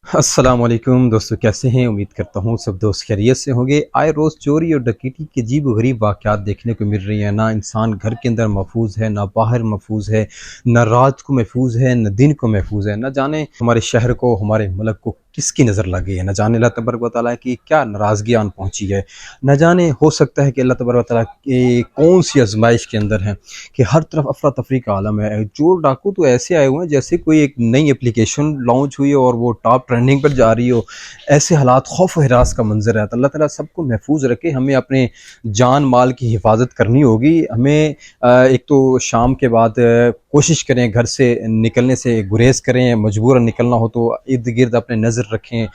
السلام علیکم دوستو، کیسے ہیں؟ امید کرتا ہوں سب دوست خیریت سے ہوں گے۔ آئے روز چوری اور ڈکیتی کے عجیب و غریب واقعات دیکھنے کو مل رہی ہیں۔ نہ انسان گھر کے اندر محفوظ ہے، نہ باہر محفوظ ہے، نہ رات کو محفوظ ہے، نہ دن کو محفوظ ہے۔ نہ جانے ہمارے شہر کو، ہمارے ملک کو کس کی نظر لگ گئی ہے، نہ جانے اللہ تبارک و تعالیٰ کی کیا ناراضگی آن پہنچی ہے، نہ جانے ہو سکتا ہے کہ اللہ تبارک و تعالیٰ کی کون سی آزمائش کے اندر ہیں کہ ہر طرف افراتفری کا عالم ہے۔ چور ڈاکو تو ایسے آئے ہوئے ہیں جیسے کوئی ایک نئی اپلیکیشن لانچ ہوئی اور وہ ٹاپ ٹرینڈنگ پر جا رہی ہو۔ ایسے حالات خوف و ہراس کا منظر ہے۔ تو اللہ تعالیٰ سب کو محفوظ رکھے۔ ہمیں اپنے جان مال کی حفاظت کرنی ہوگی۔ ہمیں ایک تو شام کے بعد کوشش کریں گھر سے نکلنے سے گریز کریں، مجبوراً نکلنا ہو تو ارد گرد اپنے نظر رکھیں،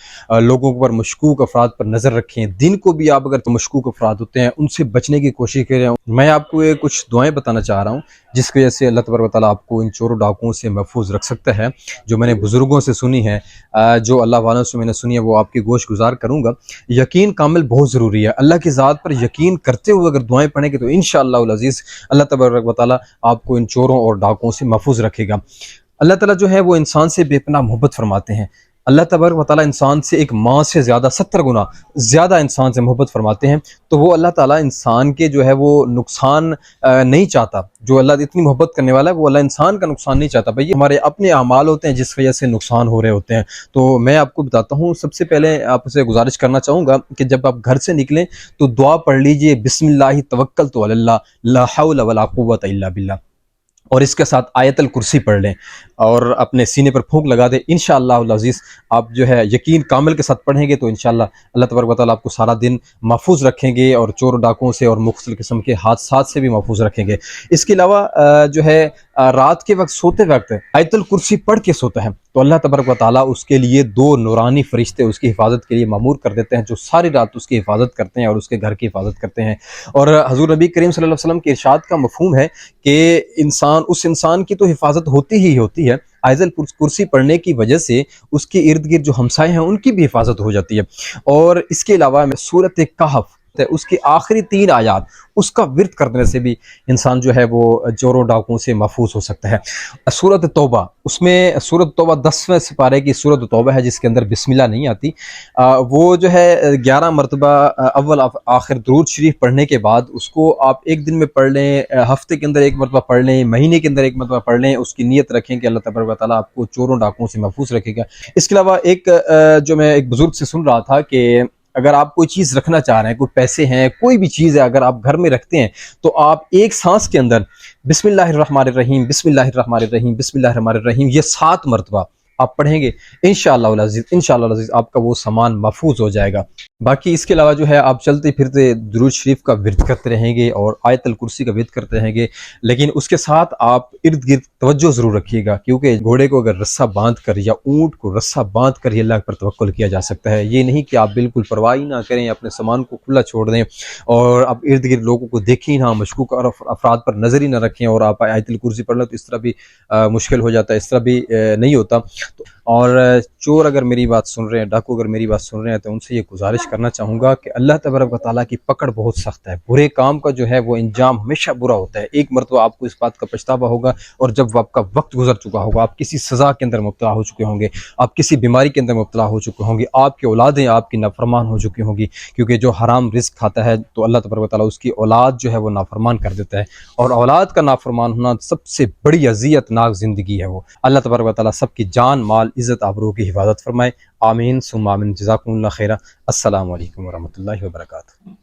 لوگوں پر مشکوک افراد پر نظر رکھیں۔ دن کو بھی آپ اگر مشکوک افراد ہوتے ہیں ان سے بچنے کی کوشش کریں۔ میں آپ کو کچھ دعائیں بتانا چاہ رہا ہوں جس کی وجہ سے اللہ تبارک و تعالیٰ آپ کو ان چور و ڈاکوؤں سے محفوظ رکھ سکتا ہے، جو میں نے بزرگوں سے سنی ہے، جو اللہ والوں سے میں نے سنی ہے، وہ آپ کی گوش گزار کروں گا۔ یقین کامل بہت ضروری ہے۔ اللہ کی ذات پر یقین کرتے ہوئے اگر دعائیں پڑھیں گے تو انشاءاللہ العزیز اللہ تبارک و تعالیٰ آپ کو ان چوروں اور ڈاکوؤں سے محفوظ رکھے گا۔ اللہ تعالیٰ جو ہے وہ انسان سے بے پناہ محبت فرماتے ہیں۔ اللہ تبارک و تعالیٰ انسان سے ایک ماں سے زیادہ 70 گنا زیادہ انسان سے محبت فرماتے ہیں۔ تو وہ اللہ تعالیٰ انسان کے جو ہے وہ نقصان نہیں چاہتا۔ جو اللہ اتنی محبت کرنے والا ہے وہ اللہ انسان کا نقصان نہیں چاہتا۔ بھئی ہمارے اپنے اعمال ہوتے ہیں جس وجہ سے نقصان ہو رہے ہوتے ہیں۔ تو میں آپ کو بتاتا ہوں، سب سے پہلے آپ سے گزارش کرنا چاہوں گا کہ جب آپ گھر سے نکلیں تو دعا پڑھ لیجئے، بسم اللہ توکلت علی اللہ لا حول ولا قوت الا باللہ، اور اس کے ساتھ آیت الکرسی پڑھ لیں اور اپنے سینے پر پھونک لگا دیں۔ انشاءاللہ العزیز آپ جو ہے یقین کامل کے ساتھ پڑھیں گے تو انشاءاللہ اللہ تبارک و تعالیٰ آپ کو سارا دن محفوظ رکھیں گے اور چور و ڈاکوؤں سے اور مختلف قسم کے حادثات سے بھی محفوظ رکھیں گے۔ اس کے علاوہ جو ہے رات کے وقت سوتے وقت آیت الکرسی پڑھ کے سوتا ہے تو اللہ تبارک و تعالیٰ اس کے لیے 2 نورانی فرشتے اس کی حفاظت کے لیے مامور کر دیتے ہیں، جو ساری رات اس کی حفاظت کرتے ہیں اور اس کے گھر کی حفاظت کرتے ہیں۔ اور حضور نبی کریم صلی اللہ علیہ وسلم کے ارشاد کا مفہوم ہے کہ اس انسان کی تو حفاظت ہوتی ہی ہوتی ہے، آیت الکرسی پڑھنے کی وجہ سے اس کے ارد گرد جو ہمسائے ہیں ان کی بھی حفاظت ہو جاتی ہے۔ اور اس کے علاوہ سورۃ کہف اس کی آخری 3 آیات اس کا ورد کرنے سے بھی انسان جو ہے وہ چوروں ڈاکوؤں سے محفوظ ہو سکتا ہے۔ سورۃ توبہ، اس میں سورۃ توبہ 10ویں سپارے کی سورۃ توبہ ہے جس کے اندر بسم اللہ نہیں آتی۔ وہ جو ہے 11 مرتبہ اول آخر درود شریف پڑھنے کے بعد اس کو آپ ایک دن میں پڑھ لیں، ہفتے کے اندر ایک مرتبہ پڑھ لیں، مہینے کے اندر ایک مرتبہ پڑھ لیں، اس کی نیت رکھیں کہ اللہ تبارک و تعالیٰ آپ کو چوروں ڈاکوؤں سے محفوظ رکھے گا۔ اس کے علاوہ ایک جو میں ایک بزرگ سے سن رہا تھا کہ اگر آپ کوئی چیز رکھنا چاہ رہے ہیں، کوئی پیسے ہیں، کوئی بھی چیز ہے، اگر آپ گھر میں رکھتے ہیں تو آپ ایک سانس کے اندر بسم اللہ الرحمن الرحیم، بسم اللہ الرحمن الرحیم، بسم اللہ الرحمن الرحیم یہ 7 مرتبہ آپ پڑھیں گے، انشاءاللہ العزیز آپ کا وہ سامان محفوظ ہو جائے گا۔ باقی اس کے علاوہ جو ہے آپ چلتے پھرتے درود شریف کا ورد کرتے رہیں گے اور آیت الکرسی کا ورد کرتے رہیں گے، لیکن اس کے ساتھ آپ ارد گرد توجہ ضرور رکھیے گا، کیونکہ گھوڑے کو اگر رسہ باندھ کر یا اونٹ کو رسہ باندھ کر ہی اللہ پر توکل کیا جا سکتا ہے۔ یہ نہیں کہ آپ بالکل پرواہ ہی نہ کریں، اپنے سامان کو کھلا چھوڑ دیں اور اب ارد گرد لوگوں کو دیکھیں نہ، مشکوک افراد پر نظر ہی نہ رکھیں اور آپ آیت الکرسی پڑھ لیں تو اس طرح بھی مشکل ہو جاتا ہے، اس طرح بھی نہیں ہوتا۔ اور چور اگر میری بات سن رہے ہیں، ڈاکو اگر میری بات سن رہے ہیں تو ان سے یہ گزارش کرنا چاہوں گا کہ اللہ تبارک و تعالیٰ کی پکڑ بہت سخت ہے۔ برے کام کا جو ہے وہ انجام ہمیشہ برا ہوتا ہے۔ ایک مرتبہ آپ کو اس بات کا پچھتاوا ہوگا، اور جب آپ کا وقت گزر چکا ہوگا، آپ کسی سزا کے اندر مبتلا ہو چکے ہوں گے، آپ کسی بیماری کے اندر مبتلا ہو چکے ہوں گے، آپ کی اولادیں آپ کی نافرمان ہو چکی ہوں گی، کیونکہ جو حرام رزق کھاتا ہے تو اللہ تبارک و تعالیٰ اس کی اولاد جو ہے وہ نافرمان کر دیتا ہے، اور اولاد کا نافرمان ہونا سب سے بڑی اذیت ناک زندگی ہے۔ وہ اللہ تبارک و تعالیٰ سب کی جان مال عزت آبرو کی حفاظت فرمائے۔ آمین ثم آمین۔ جزاکم اللہ خیرہ۔ السلام علیکم ورحمۃ اللہ وبرکاتہ۔